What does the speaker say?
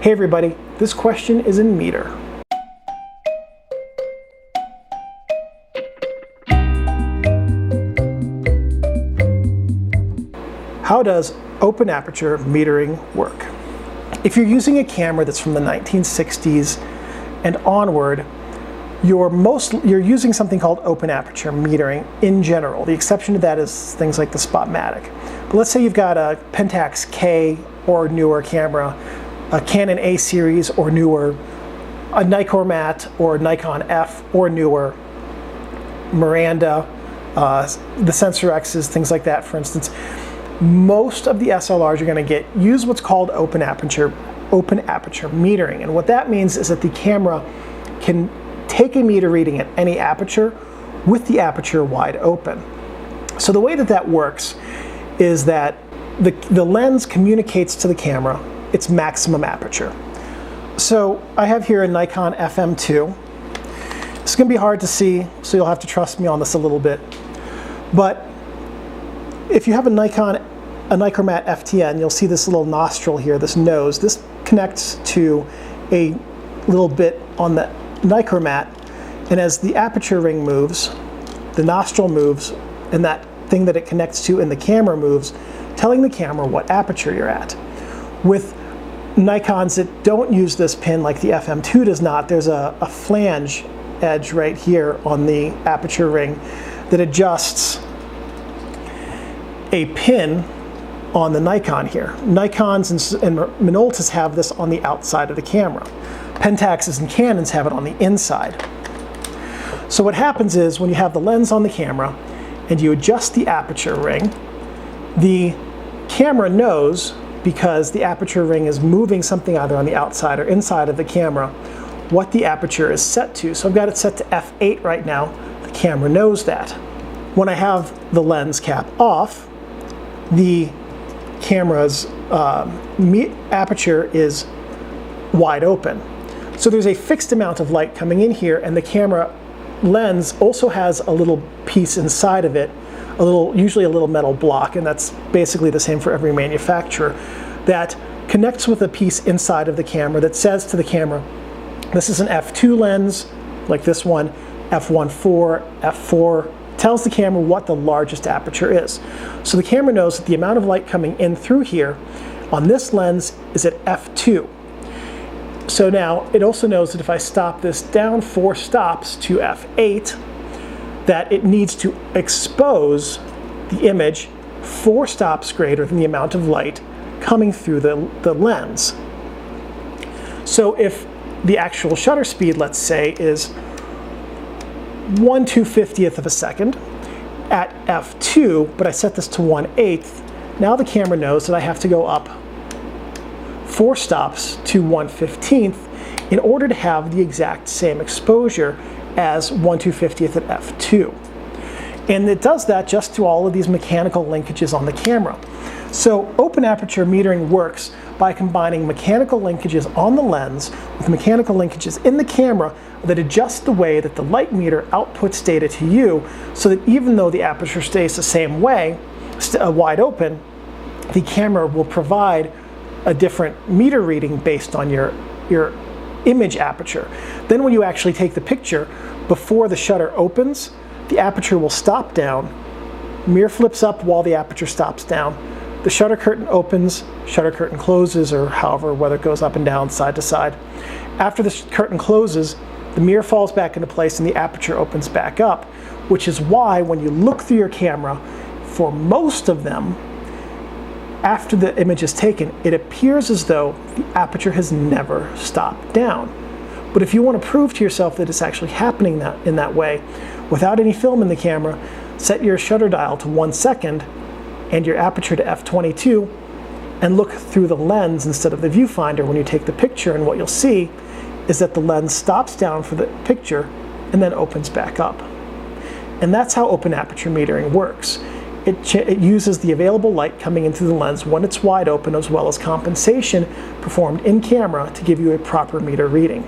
Hey everybody, this question is in meter. How does open aperture metering work? If you're using a camera that's from the 1960s and onward, you're using something called open aperture metering in general. The exception to that is things like the Spotmatic. But let's say you've got a Pentax K or newer camera, a Canon A series or newer, a Nicormat or Nikon F or newer, Miranda, the Sensor X's, things like that, for instance. Most of the SLRs you're going to use what's called open aperture metering. And what that means is that the camera can take a meter reading at any aperture with the aperture wide open. So the way that that works is that the lens communicates to the camera its maximum aperture. So I have here a Nikon FM2. It's going to be hard to see, so you'll have to trust me on this a little bit. But if you have a Nicormat FTN, you'll see this little nostril here, this nose. This connects to a little bit on the Nicormat, and as the aperture ring moves, the nostril moves, and that thing that it connects to in the camera moves, telling the camera what aperture you're at. With Nikons that don't use this pin like the FM2 does not, there's a flange edge right here on the aperture ring that adjusts a pin on the Nikon here. Nikons and Minoltas have this on the outside of the camera. Pentaxes and Canons have it on the inside. So what happens is when you have the lens on the camera and you adjust the aperture ring, the camera knows, because the aperture ring is moving something either on the outside or inside of the camera, what the aperture is set to. So I've got it set to f8 right now. The camera knows that. When I have the lens cap off, the camera's aperture is wide open. So there's a fixed amount of light coming in here, and the camera lens also has a little piece inside of it, usually a little metal block, and that's basically the same for every manufacturer, that connects with a piece inside of the camera that says to the camera, this is an f2 lens, like this one, f1.4, f4, tells the camera what the largest aperture is. So the camera knows that the amount of light coming in through here on this lens is at f2. So now it also knows that if I stop this down 4 stops to f8, that it needs to expose the image 4 stops greater than the amount of light coming through the lens. So if the actual shutter speed, let's say, is 1/250th of a second at f2, but I set this to 1/8, now the camera knows that I have to go up 4 stops to 1/15th in order to have the exact same exposure as 1/250th at f2. And it does that just to all of these mechanical linkages on the camera. So open aperture metering works by combining mechanical linkages on the lens with mechanical linkages in the camera that adjust the way that the light meter outputs data to you, so that even though the aperture stays the same way, wide open, the camera will provide a different meter reading based on your image aperture. Then when you actually take the picture, before the shutter opens, the aperture will stop down, mirror flips up while the aperture stops down, the shutter curtain opens, shutter curtain closes, or however, whether it goes up and down, side to side. After the curtain closes, the mirror falls back into place and the aperture opens back up, which is why when you look through your camera, for most of them, after the image is taken, it appears as though the aperture has never stopped down. But if you want to prove to yourself that it's actually happening in that way, without any film in the camera, set your shutter dial to 1 second and your aperture to f22 and look through the lens instead of the viewfinder when you take the picture, and what you'll see is that the lens stops down for the picture and then opens back up. And that's how open aperture metering works. It uses the available light coming into the lens when it's wide open, as well as compensation performed in camera to give you a proper meter reading.